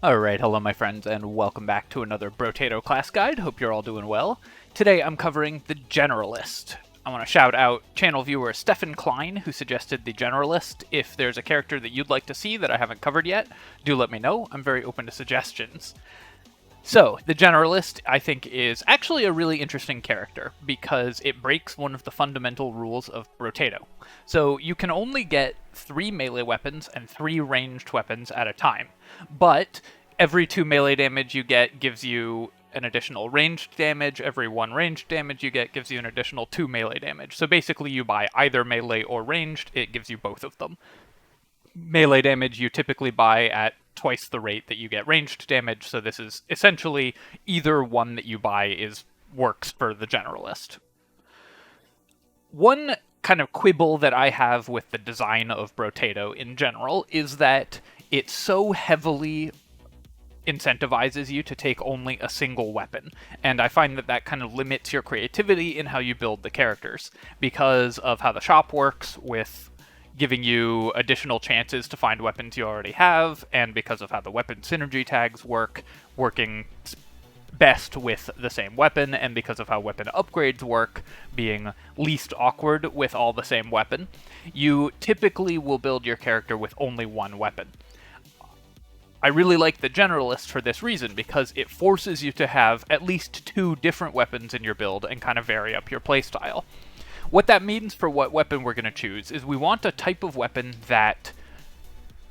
Alright, hello my friends, and welcome back to another Brotato class guide. Hope you're all doing well. Today I'm covering the Generalist. I want to shout out channel viewer Stefan Klein, who suggested the Generalist. If there's a character that you'd like to see that I haven't covered yet, do let me know. I'm very open to suggestions. So, the Generalist, I think, is actually a really interesting character, because it breaks one of the fundamental rules of Brotato. So, you can only get 3 melee weapons and 3 ranged weapons at a time, but every 2 melee damage you get gives you an additional ranged damage, every 1 ranged damage you get gives you an additional 2 melee damage. So basically you buy either melee or ranged, it gives you both of them. Melee damage you typically buy at twice the rate that you get ranged damage, so this is essentially either one that you buy works for the Generalist. One kind of quibble that I have with the design of Brotato in general is that it so heavily incentivizes you to take only a single weapon, and I find that that kind of limits your creativity in how you build the characters, because of how the shop works with giving you additional chances to find weapons you already have, and because of how the weapon synergy tags working best with the same weapon, and because of how weapon upgrades work, being least awkward with all the same weapon, you typically will build your character with only one weapon. I really like the Generalist for this reason, because it forces you to have at least 2 different weapons in your build and kind of vary up your playstyle. What that means for what weapon we're going to choose is we want a type of weapon that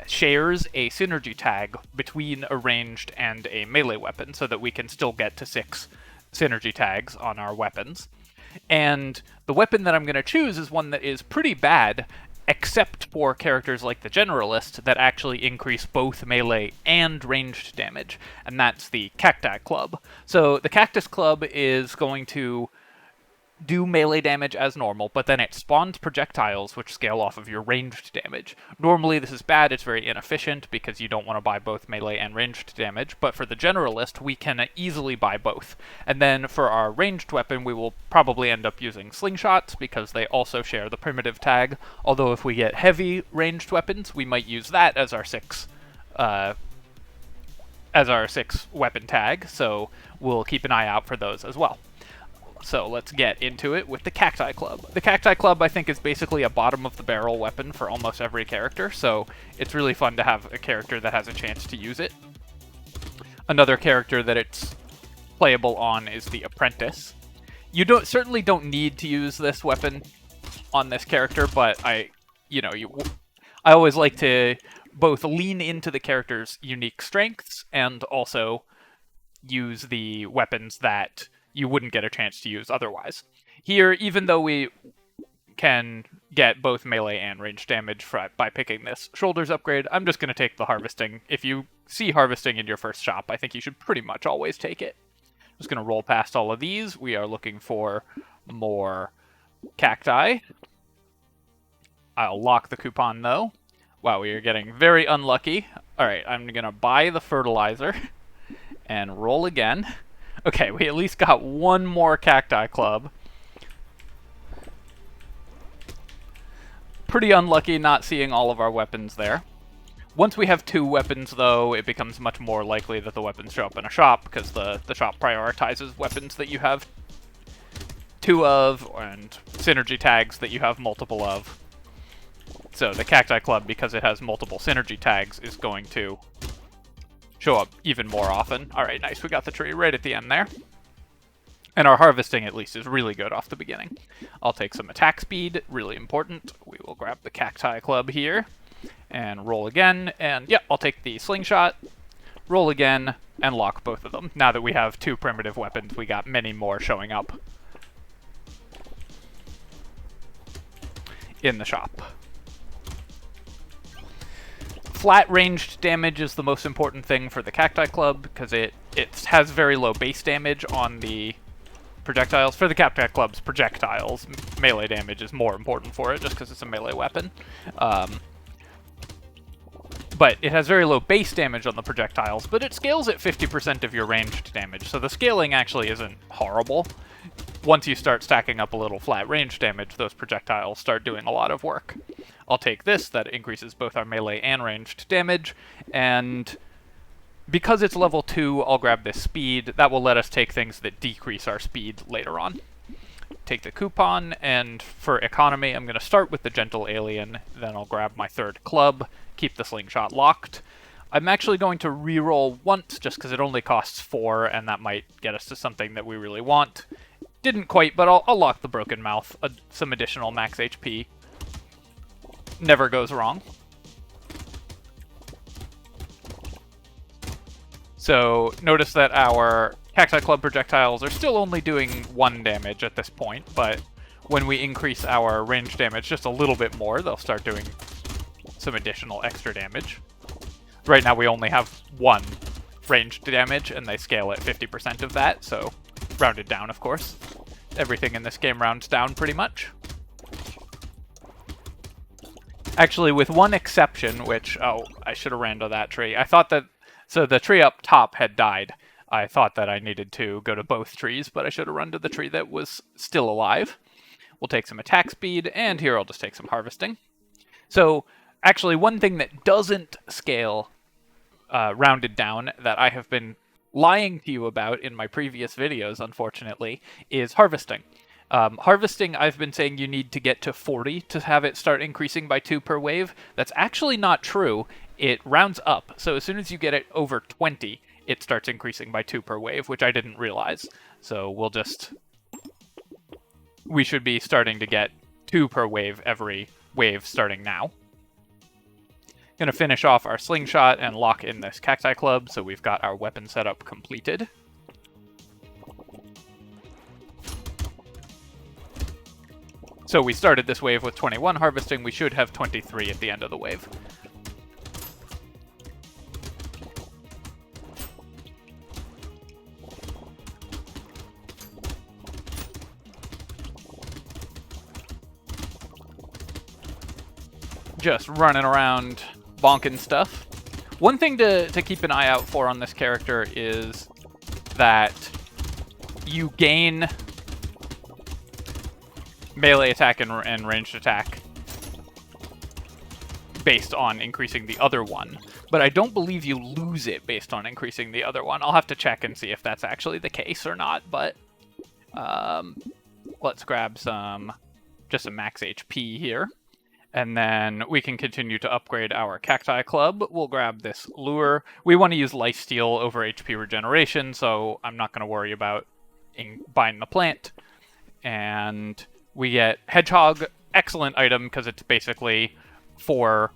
shares a synergy tag between a ranged and a melee weapon, so that we can still get to 6 synergy tags on our weapons. And the weapon that I'm going to choose is one that is pretty bad, except for characters like the Generalist that actually increase both melee and ranged damage, and that's the Cacti Club. So the Cactus Club is going to do melee damage as normal, but then it spawns projectiles which scale off of your ranged damage. Normally this is bad, it's very inefficient because you don't want to buy both melee and ranged damage, but for the Generalist we can easily buy both. And then for our ranged weapon we will probably end up using slingshots because they also share the primitive tag, although if we get heavy ranged weapons we might use that as our 6 weapon tag, so we'll keep an eye out for those as well. So let's get into it with the Cacti Club. The Cacti Club, I think, is basically a bottom-of-the-barrel weapon for almost every character, so it's really fun to have a character that has a chance to use it. Another character that it's playable on is the Apprentice. You certainly don't need to use this weapon on this character, but I always like to both lean into the character's unique strengths and also use the weapons that you wouldn't get a chance to use otherwise. Here, even though we can get both melee and range damage by picking this Shoulders upgrade, I'm just going to take the Harvesting. If you see Harvesting in your first shop, I think you should pretty much always take it. I'm just going to roll past all of these. We are looking for more Cacti. I'll lock the coupon, though. Wow, we are getting very unlucky. Alright, I'm going to buy the Fertilizer and roll again. Okay, we at least got one more Cacti Club. Pretty unlucky not seeing all of our weapons there. Once we have 2 weapons, though, it becomes much more likely that the weapons show up in a shop, because the shop prioritizes weapons that you have 2 of, and synergy tags that you have multiple of. So the Cacti Club, because it has multiple synergy tags, is going to show up even more often. Alright, nice. We got the tree right at the end there. And our Harvesting, at least, is really good off the beginning. I'll take some attack speed, really important. We will grab the Cacti Club here, and roll again. And, yeah, I'll take the Slingshot, roll again, and lock both of them. Now that we have 2 primitive weapons, we got many more showing up in the shop. Flat ranged damage is the most important thing for the Cacti Club, because it has very low base damage on the projectiles. For the Cacti Club's projectiles, melee damage is more important for it, just because it's a melee weapon. But it has very low base damage on the projectiles, but it scales at 50% of your ranged damage, so the scaling actually isn't horrible. Once you start stacking up a little flat range damage, those projectiles start doing a lot of work. I'll take this, that increases both our melee and ranged damage, and Because it's level 2, I'll grab this speed. That will let us take things that decrease our speed later on. Take the coupon, and for economy, I'm going to start with the Gentle Alien, then I'll grab my third club, keep the slingshot locked. I'm actually going to reroll once, just because it only costs 4, and that might get us to something that we really want. Didn't quite, but I'll lock the Broken Mouth, some additional max HP. Never goes wrong. So notice that our Cacti Club projectiles are still only doing 1 damage at this point, but when we increase our range damage just a little bit more, they'll start doing some additional extra damage. Right now we only have 1 ranged damage, and they scale at 50% of that, so rounded down, of course. Everything in this game rounds down pretty much. Actually, with one exception, which, oh, I should have ran to that tree. I thought that, so the tree up top had died. I thought that I needed to go to both trees, but I should have run to the tree that was still alive. We'll take some attack speed, and here I'll just take some harvesting. So, actually, one thing that doesn't scale rounded down that I have been lying to you about in my previous videos, unfortunately, is harvesting. Harvesting, I've been saying you need to get to 40 to have it start increasing by 2 per wave. That's actually not true. It rounds up, so as soon as you get it over 20, it starts increasing by 2 per wave, which I didn't realize. So we should be starting to get 2 per wave every wave starting now. Gonna finish off our slingshot and lock in this Cacti Club, so we've got our weapon setup completed. So we started this wave with 21 harvesting, we should have 23 at the end of the wave. Just running around bonking stuff. One thing to keep an eye out for on this character is that you gain melee attack and ranged attack based on increasing the other one, but I don't believe you lose it based on increasing the other one. I'll have to check and see if that's actually the case or not, but let's grab just some max HP here. And then we can continue to upgrade our Cacti Club. We'll grab this lure. We want to use lifesteal over HP regeneration, so I'm not going to worry about buying the plant. And we get Hedgehog, excellent item because it's basically 4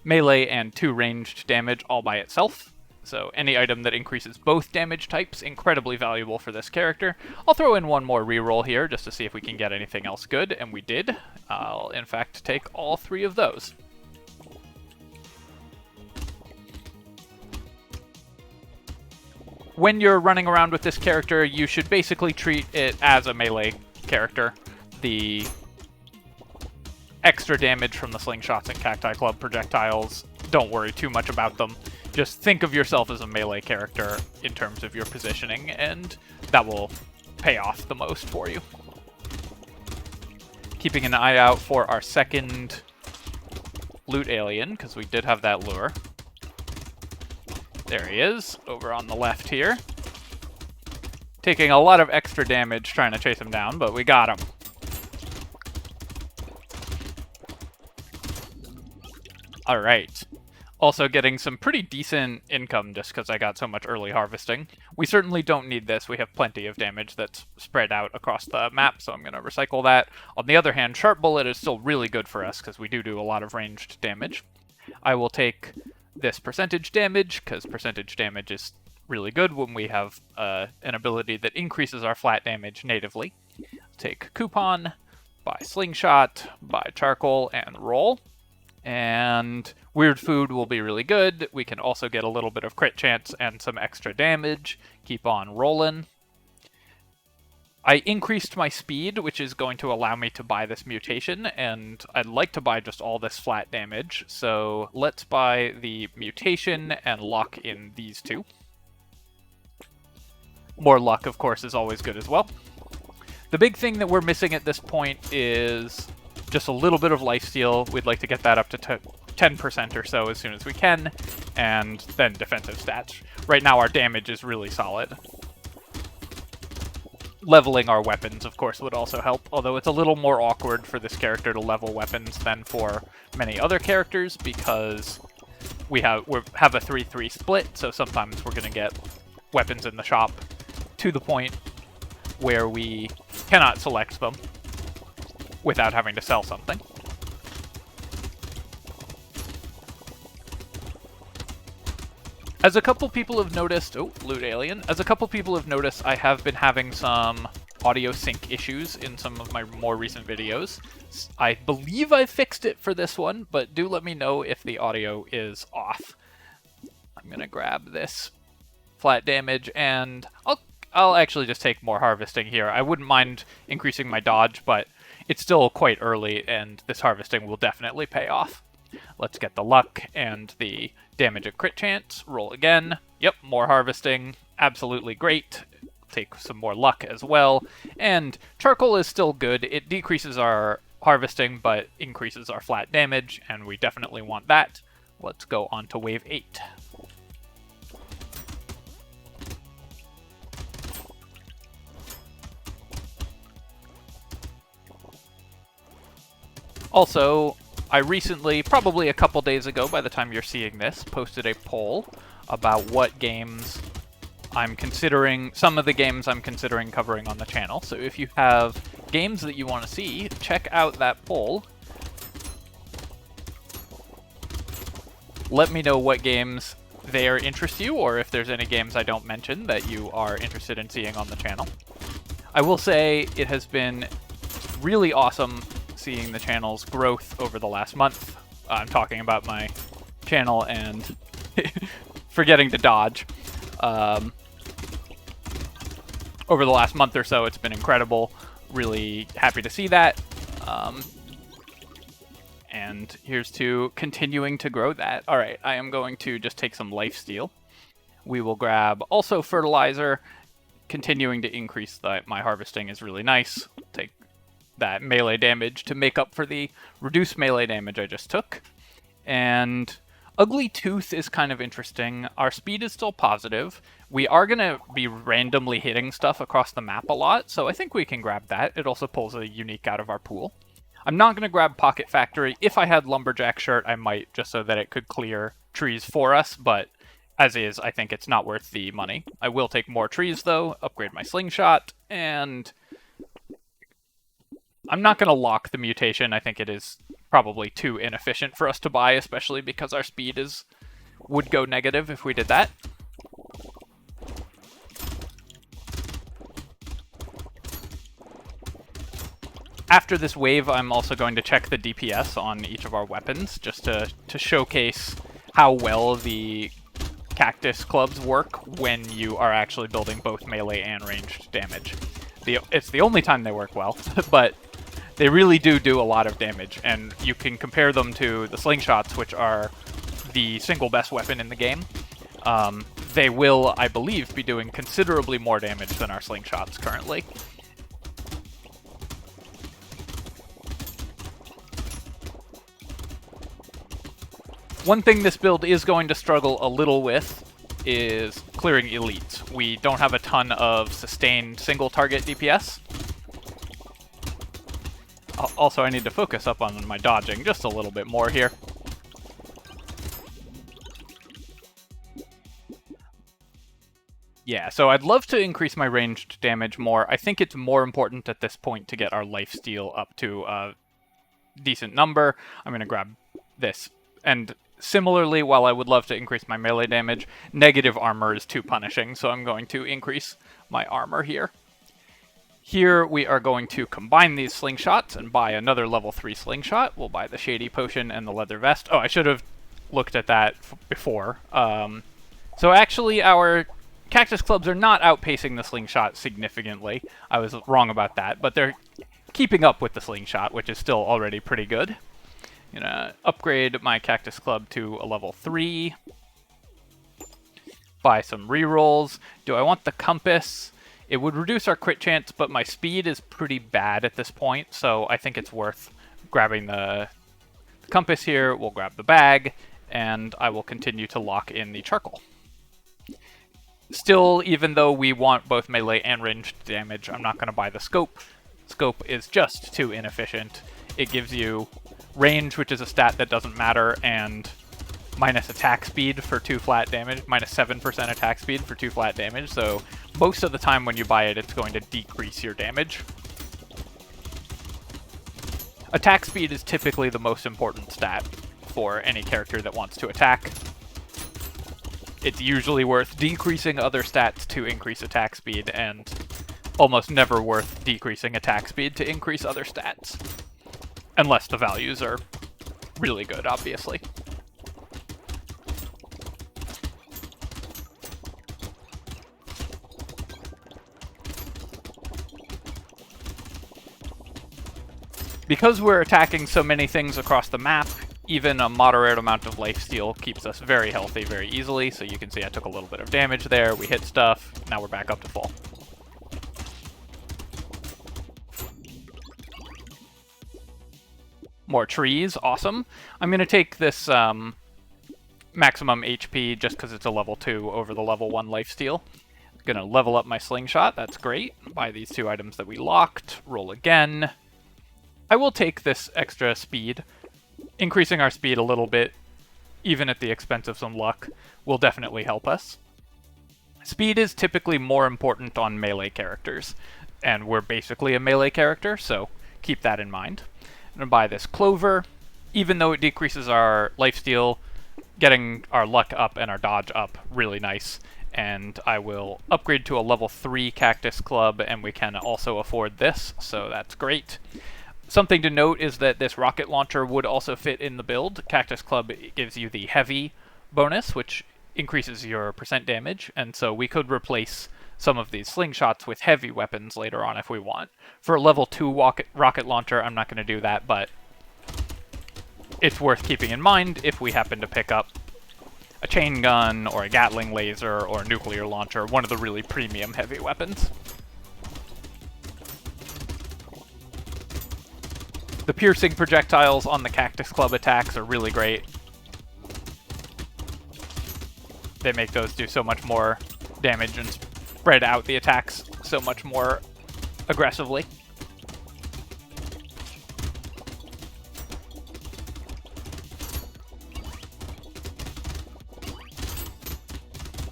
melee and 2 ranged damage all by itself. So any item that increases both damage types, incredibly valuable for this character. I'll throw in one more reroll here just to see if we can get anything else good, and we did. I'll, in fact, take all 3 of those. When you're running around with this character, you should basically treat it as a melee character. The extra damage from the slingshots and Cacti Club projectiles, don't worry too much about them. Just think of yourself as a melee character in terms of your positioning, and that will pay off the most for you. Keeping an eye out for our second loot alien, because we did have that lure. There he is, over on the left here. Taking a lot of extra damage trying to chase him down, but we got him. Alright. Also getting some pretty decent income just because I got so much early harvesting. We certainly don't need this. We have plenty of damage that's spread out across the map, so I'm going to recycle that. On the other hand, Sharp Bullet is still really good for us because we do a lot of ranged damage. I will take this percentage damage because percentage damage is really good when we have an ability that increases our flat damage natively. Take Coupon, buy Slingshot, buy Charcoal, and roll. And Weird Food will be really good. We can also get a little bit of crit chance and some extra damage. Keep on rolling. I increased my speed, which is going to allow me to buy this mutation, and I'd like to buy just all this flat damage. So let's buy the mutation and lock in these 2. More luck, of course, is always good as well. The big thing that we're missing at this point is just a little bit of lifesteal. We'd like to get that up to 10% or so as soon as we can, and then defensive stats. Right now our damage is really solid. Leveling our weapons, of course, would also help, although it's a little more awkward for this character to level weapons than for many other characters, because we have a 3-3 split, so sometimes we're going to get weapons in the shop to the point where we cannot select them without having to sell something. As a couple people have noticed, oh, loot alien. As a couple people have noticed, I have been having some audio sync issues in some of my more recent videos. I believe I fixed it for this one, but do let me know if the audio is off. I'm gonna grab this flat damage, and I'll actually just take more harvesting here. I wouldn't mind increasing my dodge, but it's still quite early, and this harvesting will definitely pay off. Let's get the luck and the damage at crit chance. Roll again. Yep, more harvesting. Absolutely great. Take some more luck as well. And charcoal is still good. It decreases our harvesting, but increases our flat damage, and we definitely want that. Let's go on to wave 8. Also, I recently, probably a couple days ago by the time you're seeing this, posted a poll about what games I'm considering, some of the games I'm considering covering on the channel. So if you have games that you want to see, check out that poll. Let me know what games there interest you, or if there's any games I don't mention that you are interested in seeing on the channel. I will say it has been really awesome seeing the channel's growth over the last month. I'm talking about my channel and forgetting to dodge. Over the last month or so, it's been incredible. Really happy to see that. And here's to continuing to grow that. All right, I am going to just take some lifesteal. We will grab also fertilizer. Continuing to increase my harvesting is really nice. Take that melee damage to make up for the reduced melee damage I just took. And Ugly Tooth is kind of interesting. Our speed is still positive. We are going to be randomly hitting stuff across the map a lot, so I think we can grab that. It also pulls a unique out of our pool. I'm not going to grab Pocket Factory. If I had Lumberjack Shirt, I might, just so that it could clear trees for us, but as is, I think it's not worth the money. I will take more trees, though, upgrade my slingshot, and I'm not going to lock the mutation. I think it is probably too inefficient for us to buy, especially because our speed would go negative if we did that. After this wave, I'm also going to check the DPS on each of our weapons, just to showcase how well the cactus clubs work when you are actually building both melee and ranged damage. It's the only time they work well, but they really do a lot of damage, and you can compare them to the slingshots, which are the single best weapon in the game. They will, I believe, be doing considerably more damage than our slingshots currently. One thing this build is going to struggle a little with is clearing elites. We don't have a ton of sustained single target DPS. Also, I need to focus up on my dodging just a little bit more here. Yeah, so I'd love to increase my ranged damage more. I think it's more important at this point to get our lifesteal up to a decent number. I'm going to grab this. And similarly, while I would love to increase my melee damage, negative armor is too punishing, so I'm going to increase my armor here. Here we are going to combine these slingshots and buy another level 3 slingshot. We'll buy the Shady Potion and the Leather Vest. Oh, I should have looked at that before. So actually our Cactus Clubs are not outpacing the slingshot significantly. I was wrong about that, but they're keeping up with the slingshot, which is still already pretty good. I'm gonna upgrade my Cactus Club to a level 3. Buy some rerolls. Do I want the compass? It would reduce our crit chance, but my speed is pretty bad at this point, so I think it's worth grabbing the compass here, we'll grab the bag, and I will continue to lock in the charcoal. Still, even though we want both melee and ranged damage, I'm not going to buy the scope. Scope is just too inefficient. It gives you range, which is a stat that doesn't matter, and minus attack speed for 2 flat damage, minus 7% attack speed for 2 flat damage, so most of the time when you buy it, it's going to decrease your damage. Attack speed is typically the most important stat for any character that wants to attack. It's usually worth decreasing other stats to increase attack speed, and almost never worth decreasing attack speed to increase other stats. Unless the values are really good, obviously. Because we're attacking so many things across the map, even a moderate amount of lifesteal keeps us very healthy very easily, so you can see I took a little bit of damage there, we hit stuff, now we're back up to full. More trees, awesome. I'm going to take this maximum HP just because it's a level 2 over the level 1 lifesteal. Going to level up my slingshot, that's great. Buy these 2 items that we locked, roll again. I will take this extra speed. Increasing our speed a little bit, even at the expense of some luck, will definitely help us. Speed is typically more important on melee characters, and we're basically a melee character, so keep that in mind. I'm going to buy this clover. Even though it decreases our lifesteal, getting our luck up and our dodge up really nice. And I will upgrade to a level 3 cactus club, and we can also afford this, so that's great. Something to note is that this rocket launcher would also fit in the build. Cactus Club gives you the heavy bonus, which increases your percent damage, and so we could replace some of these slingshots with heavy weapons later on if we want. For a level 2 rocket launcher, I'm not going to do that, but it's worth keeping in mind if we happen to pick up a chain gun or a Gatling laser or a nuclear launcher, one of the really premium heavy weapons. The piercing projectiles on the Cactus Club attacks are really great. They make those do so much more damage and spread out the attacks so much more aggressively.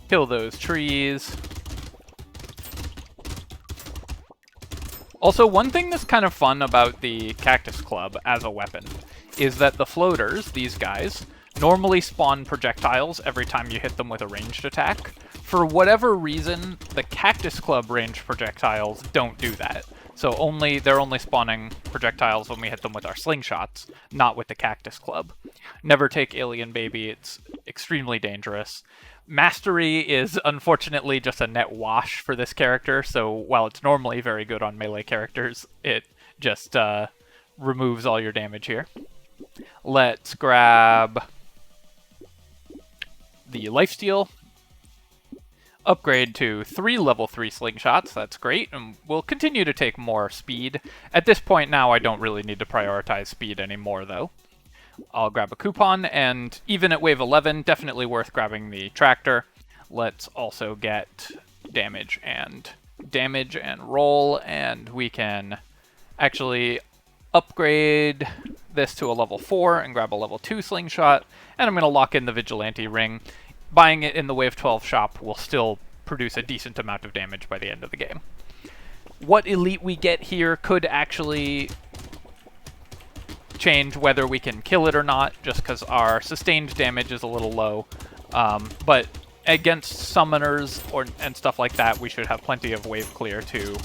Kill those trees. Also, one thing that's kind of fun about the Cactus Club as a weapon is that the floaters, these guys, normally spawn projectiles every time you hit them with a ranged attack. For whatever reason, the Cactus Club ranged projectiles don't do that. So they're only spawning projectiles when we hit them with our slingshots, not with the Cactus Club. Never take Alien Baby, it's extremely dangerous. Mastery is unfortunately just a net wash for this character, so while it's normally very good on melee characters, it just removes all your damage here. Let's grab the lifesteal. Upgrade to 3 level 3 slingshots, that's great, and we'll continue to take more speed. At this point now, I don't really need to prioritize speed anymore, though. I'll grab a coupon, and even at wave 11, definitely worth grabbing the tractor. Let's also get damage and roll, and we can actually upgrade this to a level 4 and grab a level 2 slingshot, and I'm going to lock in the Vigilante Ring. Buying it in the wave 12 shop will still produce a decent amount of damage by the end of the game. What elite we get here could actually change whether we can kill it or not, just because our sustained damage is a little low. But against summoners and stuff like that, we should have plenty of wave clear to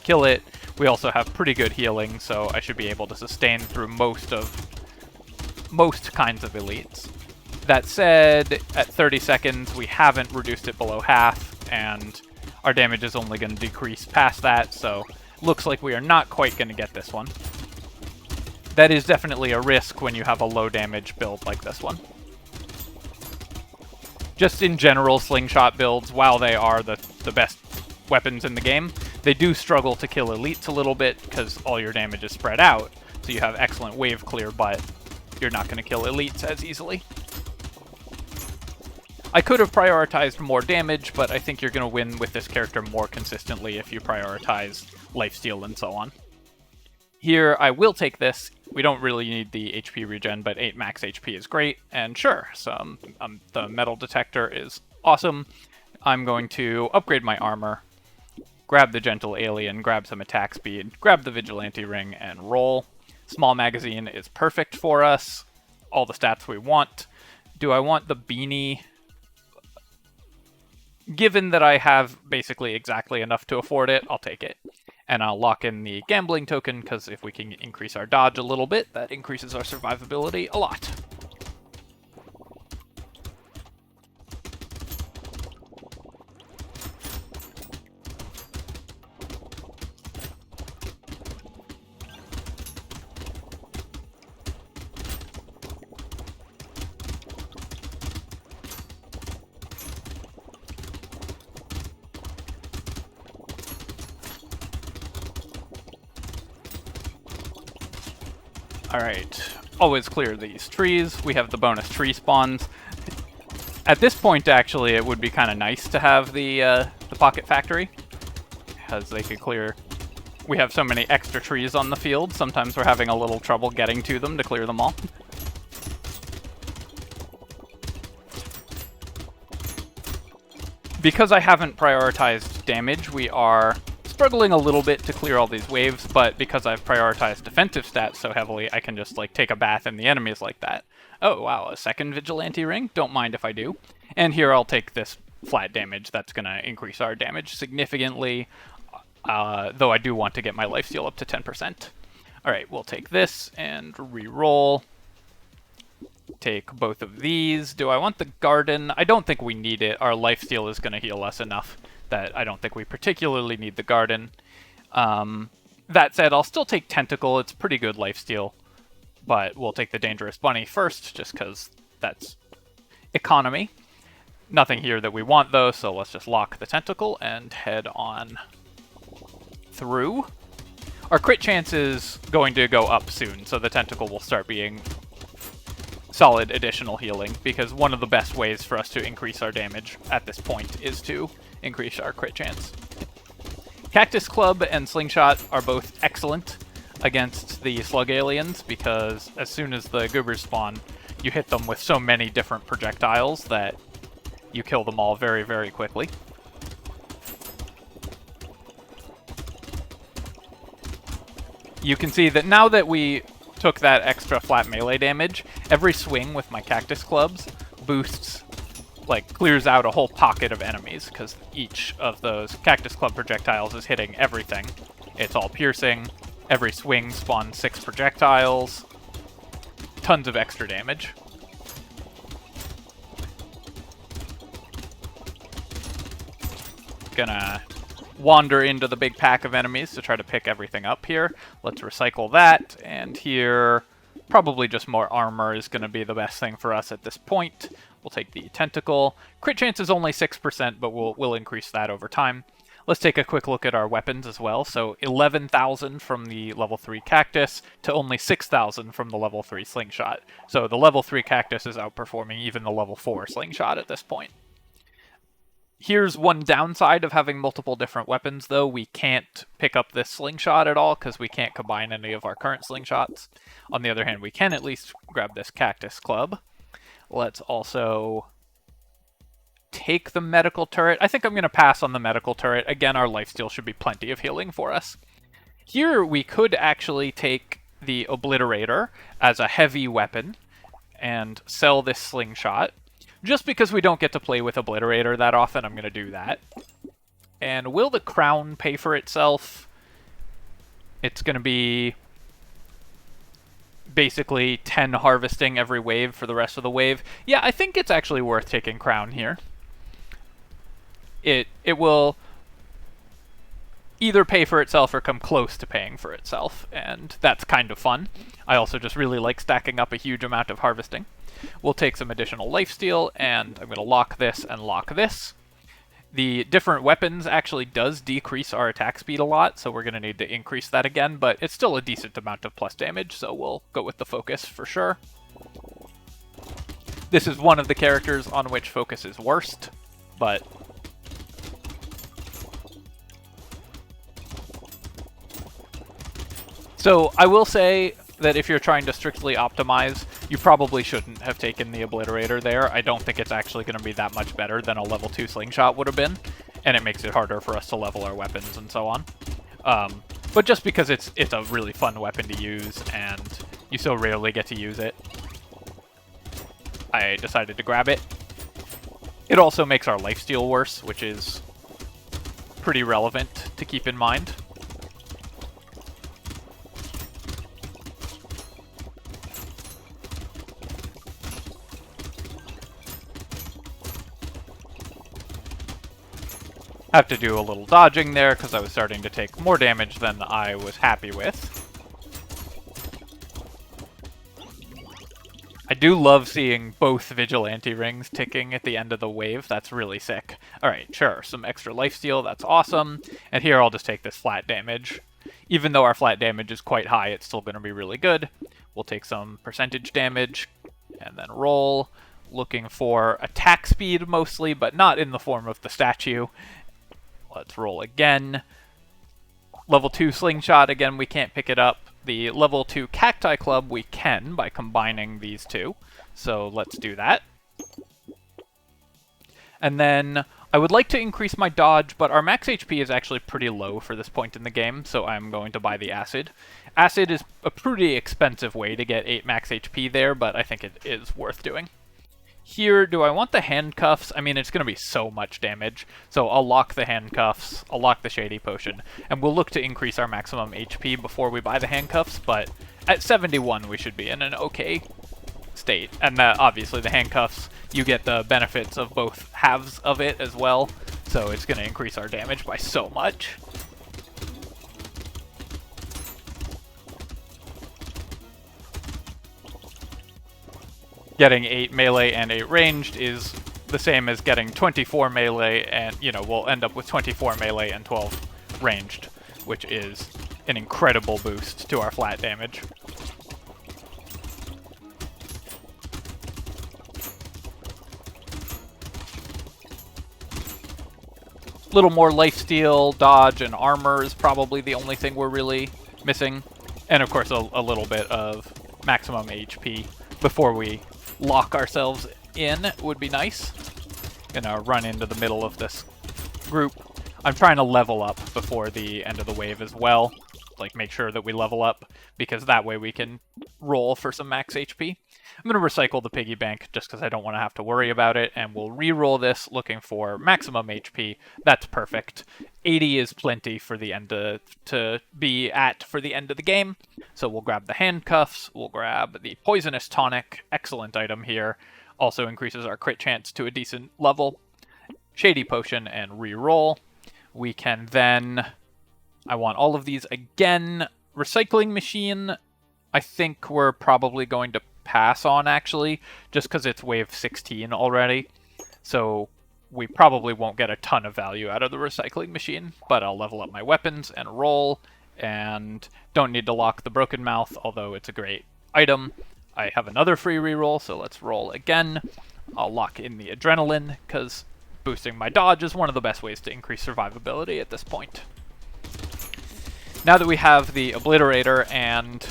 kill it. We also have pretty good healing, so I should be able to sustain through most kinds of elites. That said, at 30 seconds, we haven't reduced it below half, and our damage is only going to decrease past that, so looks like we are not quite going to get this one. That is definitely a risk when you have a low damage build like this one. Just in general, slingshot builds, while they are the best weapons in the game, they do struggle to kill elites a little bit because all your damage is spread out, so you have excellent wave clear, but you're not going to kill elites as easily. I could have prioritized more damage, but I think you're going to win with this character more consistently if you prioritize lifesteal and so on. Here, I will take this. We don't really need the HP regen, but 8 max HP is great. And sure, the metal detector is awesome. I'm going to upgrade my armor, grab the gentle alien, grab some attack speed, grab the vigilante ring, and roll. Small magazine is perfect for us. All the stats we want. Do I want the beanie? Given that I have basically exactly enough to afford it, I'll take it. And I'll lock in the gambling token, because if we can increase our dodge a little bit, that increases our survivability a lot. Alright, always clear these trees. We have the bonus tree spawns. At this point, actually, it would be kind of nice to have the pocket factory, because they could clear... We have so many extra trees on the field, sometimes we're having a little trouble getting to them to clear them all. Because I haven't prioritized damage, we are struggling a little bit to clear all these waves, but because I've prioritized defensive stats so heavily, I can just, like, take a bath in the enemies like that. Oh, wow, a second vigilante ring? Don't mind if I do. And here I'll take this flat damage. That's going to increase our damage significantly, though I do want to get my lifesteal up to 10%. Alright, we'll take this and re-roll. Take both of these. Do I want the garden? I don't think we need it. Our lifesteal is going to heal us enough that I don't think we particularly need the garden. That said, I'll still take Tentacle. It's pretty good lifesteal. But we'll take the Dangerous Bunny first, just because that's economy. Nothing here that we want, though, so let's just lock the Tentacle and head on through. Our crit chance is going to go up soon, so the Tentacle will start being solid additional healing, because one of the best ways for us to increase our damage at this point is to increase our crit chance. Cactus Club and Slingshot are both excellent against the slug aliens, because as soon as the goobers spawn, you hit them with so many different projectiles that you kill them all very, very quickly. You can see that now that we took that extra flat melee damage, every swing with my Cactus Clubs boosts, like, clears out a whole pocket of enemies, because each of those Cactus Club projectiles is hitting everything. It's all piercing. Every swing spawns 6 projectiles. Tons of extra damage. Gonna wander into the big pack of enemies to try to pick everything up here. Let's recycle that, and here probably just more armor is going to be the best thing for us at this point. We'll take the Tentacle. Crit chance is only 6%, but we'll increase that over time. Let's take a quick look at our weapons as well. So 11,000 from the level 3 Cactus to only 6,000 from the level 3 Slingshot. So the level 3 Cactus is outperforming even the level 4 Slingshot at this point. Here's one downside of having multiple different weapons, though. We can't pick up this Slingshot at all, because we can't combine any of our current Slingshots. On the other hand, we can at least grab this Cactus Club. Let's also take the medical turret. I think I'm going to pass on the medical turret. Again, our lifesteal should be plenty of healing for us. Here, we could actually take the Obliterator as a heavy weapon and sell this Slingshot. Just because we don't get to play with Obliterator that often, I'm going to do that. And will the crown pay for itself? It's going to be basically 10 harvesting every wave for the rest of the wave. Yeah, I think it's actually worth taking crown here. It will either pay for itself or come close to paying for itself, and that's kind of fun. I also just really like stacking up a huge amount of harvesting. We'll take some additional lifesteal, and I'm going to lock this and lock this. The different weapons actually does decrease our attack speed a lot, so we're going to need to increase that again, but it's still a decent amount of plus damage, so we'll go with the focus for sure. This is one of the characters on which focus is worst, but... So I will say that if you're trying to strictly optimize, you probably shouldn't have taken the Obliterator there. I don't think it's actually going to be that much better than a level 2 Slingshot would have been, and it makes it harder for us to level our weapons and so on. But just because it's a really fun weapon to use, and you so rarely get to use it, I decided to grab it. It also makes our lifesteal worse, which is pretty relevant to keep in mind. I have to do a little dodging there because I was starting to take more damage than I was happy with. I do love seeing both Vigilante rings ticking at the end of the wave. That's really sick. Alright, sure, some extra lifesteal, that's awesome. And here I'll just take this flat damage. Even though our flat damage is quite high, it's still going to be really good. We'll take some percentage damage, and then roll. Looking for attack speed mostly, but not in the form of the statue. Let's roll again. Level 2 Slingshot, again, we can't pick it up. The level 2 Cacti Club we can by combining these two. So let's do that. And then I would like to increase my dodge, but our max HP is actually pretty low for this point in the game, so I'm going to buy the Acid. Acid is a pretty expensive way to get 8 max HP there, but I think it is worth doing. Here, do I want the handcuffs? I mean, it's going to be so much damage. So I'll lock the handcuffs, I'll lock the Shady Potion, and we'll look to increase our maximum HP before we buy the handcuffs, but at 71 we should be in an okay state. And obviously the handcuffs, you get the benefits of both halves of it as well, so it's going to increase our damage by so much. Getting 8 melee and 8 ranged is the same as getting 24 melee, and, you know, we'll end up with 24 melee and 12 ranged, which is an incredible boost to our flat damage. Little more lifesteal, dodge, and armor is probably the only thing we're really missing. And of course a little bit of maximum HP before we lock ourselves in would be nice. Gonna run into the middle of this group. I'm trying to level up before the end of the wave as well. Like, make sure that we level up, because that way we can roll for some max HP. I'm going to recycle the piggy bank just because I don't want to have to worry about it, and we'll re-roll this looking for maximum HP. That's perfect. 80 is plenty for the end to be at for the end of the game. So we'll grab the handcuffs, we'll grab the poisonous tonic, excellent item here. Also increases our crit chance to a decent level. Shady potion and re-roll. We can then... I want all of these again. Recycling machine, I think we're probably going to pass on, actually, just because it's wave 16 already. So we probably won't get a ton of value out of the recycling machine, but I'll level up my weapons and roll, and don't need to lock the Broken Mouth, although it's a great item. I have another free reroll, so let's roll again. I'll lock in the Adrenaline, because boosting my dodge is one of the best ways to increase survivability at this point. Now that we have the Obliterator and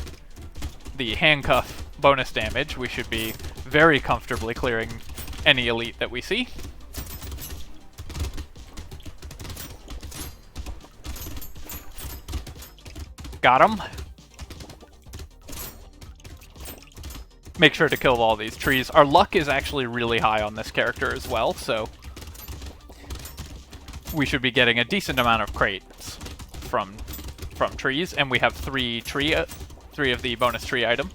the handcuff bonus damage, we should be very comfortably clearing any elite that we see. Got him. Make sure to kill all these trees. Our luck is actually really high on this character as well, so we should be getting a decent amount of crates from trees, and we have three of the bonus tree item.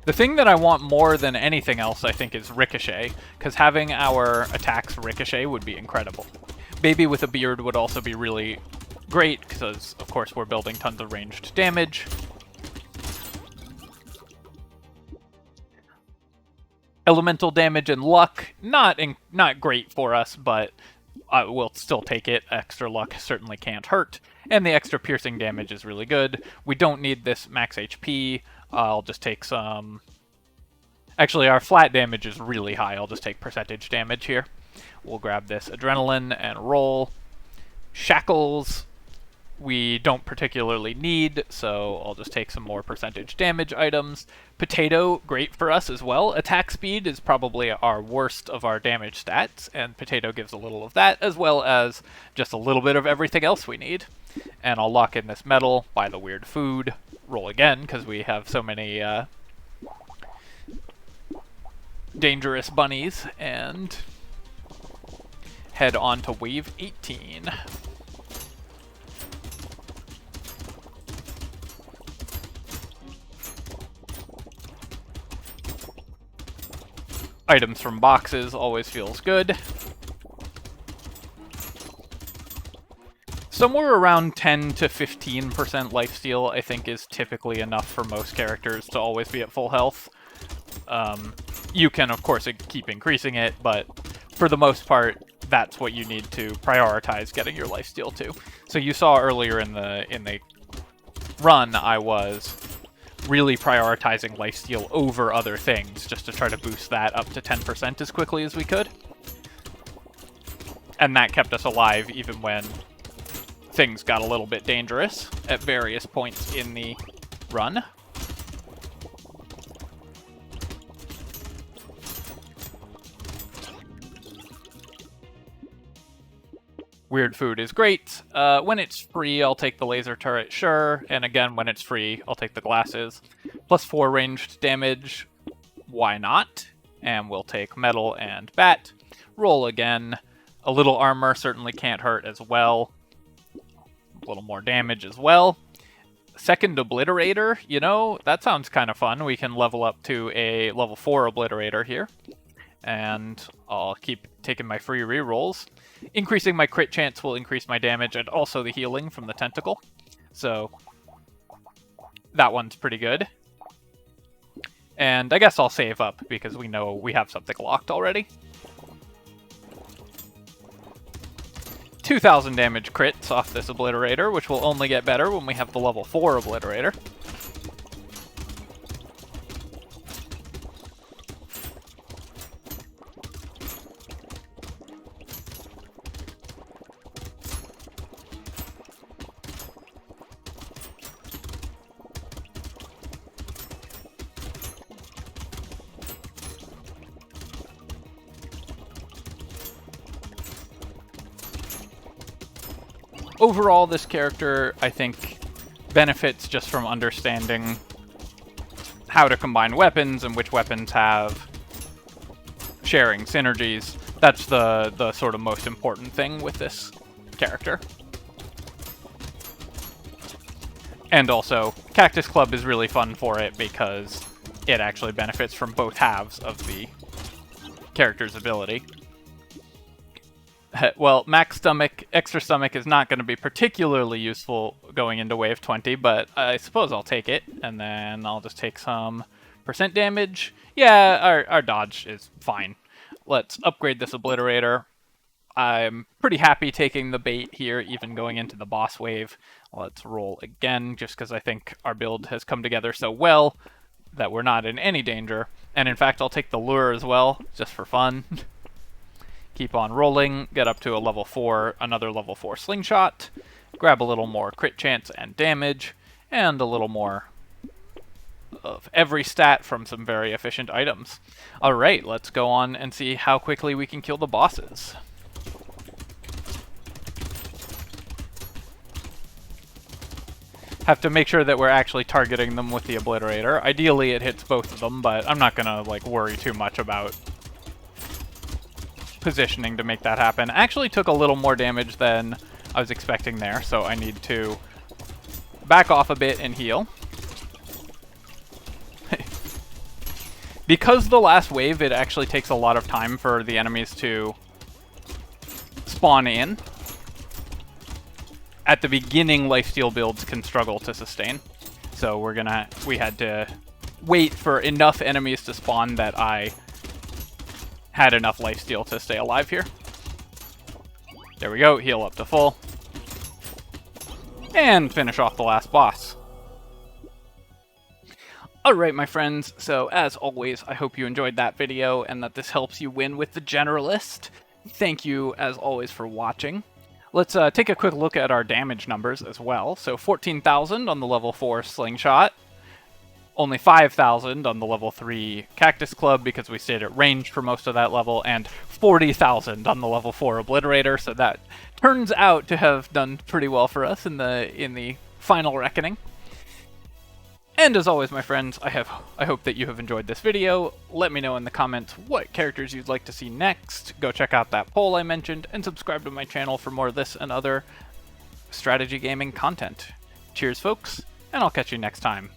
The thing that I want more than anything else, I think, is Ricochet, because having our attacks ricochet would be incredible. Baby with a beard would also be really great, because, of course, we're building tons of ranged damage. Elemental damage and luck, not great for us, but we'll still take it. Extra luck certainly can't hurt. And the extra piercing damage is really good. We don't need this max HP. I'll just take some... Actually, our flat damage is really high. I'll just take percentage damage here. We'll grab this adrenaline and roll. Shackles we don't particularly need, so I'll just take some more percentage damage items. Potato, great for us as well. Attack speed is probably our worst of our damage stats, and Potato gives a little of that, as well as just a little bit of everything else we need. And I'll lock in this metal, buy the weird food, roll again, because we have so many dangerous bunnies, and head on to wave 18. Items from boxes always feels good. Somewhere around 10 to 15% lifesteal, I think, is typically enough for most characters to always be at full health. You can, of course, keep increasing it, but for the most part, that's what you need to prioritize getting your lifesteal to. So you saw earlier in the run, I was really prioritizing lifesteal over other things, just to try to boost that up to 10% as quickly as we could. And that kept us alive even when things got a little bit dangerous at various points in the run. Weird food is great. When it's free, I'll take the laser turret, sure. And again, when it's free, I'll take the glasses. Plus 4 ranged damage, why not? And we'll take metal and bat. Roll again. A little armor certainly can't hurt as well. A little more damage as well. Second Obliterator, you know, that sounds kind of fun. We can level up to a level 4 Obliterator here. And I'll keep taking my free rerolls. Increasing my crit chance will increase my damage and also the healing from the tentacle. So that one's pretty good. And I guess I'll save up because we know we have something locked already. 2,000 damage crits off this Obliterator, which will only get better when we have the level 4 Obliterator. Overall, this character, I think, benefits just from understanding how to combine weapons and which weapons have sharing synergies. That's the sort of most important thing with this character. And also, Cactus Club is really fun for it because it actually benefits from both halves of the character's ability. Well, max stomach, extra stomach is not going to be particularly useful going into wave 20, but I suppose I'll take it, and then I'll just take some percent damage. Yeah, our dodge is fine. Let's upgrade this Obliterator. I'm pretty happy taking the bait here, even going into the boss wave. Let's roll again, just because I think our build has come together so well that we're not in any danger. And in fact, I'll take the lure as well, just for fun. Keep on rolling, get up to a level 4, another level 4 slingshot, grab a little more crit chance and damage, and a little more of every stat from some very efficient items. Alright, let's go on and see how quickly we can kill the bosses. Have to make sure that we're actually targeting them with the Obliterator. Ideally it hits both of them, but I'm not gonna worry too much about positioning to make that happen. Actually took a little more damage than I was expecting there, so I need to back off a bit and heal. Because the last wave, it actually takes a lot of time for the enemies to spawn in. At the beginning, lifesteal builds can struggle to sustain. So we had to wait for enough enemies to spawn that I had enough lifesteal to stay alive here. There we go, heal up to full. And finish off the last boss. Alright, my friends, so as always, I hope you enjoyed that video and that this helps you win with the Generalist. Thank you, as always, for watching. Let's take a quick look at our damage numbers as well. So 14,000 on the level 4 Slingshot. Only 5,000 on the level 3 Cactus Club because we stayed at range for most of that level, and 40,000 on the level 4 Obliterator, so that turns out to have done pretty well for us in the final reckoning. And as always, my friends, I hope that you have enjoyed this video. Let me know in the comments what characters you'd like to see next. Go check out that poll I mentioned, and subscribe to my channel for more of this and other strategy gaming content. Cheers, folks, and I'll catch you next time.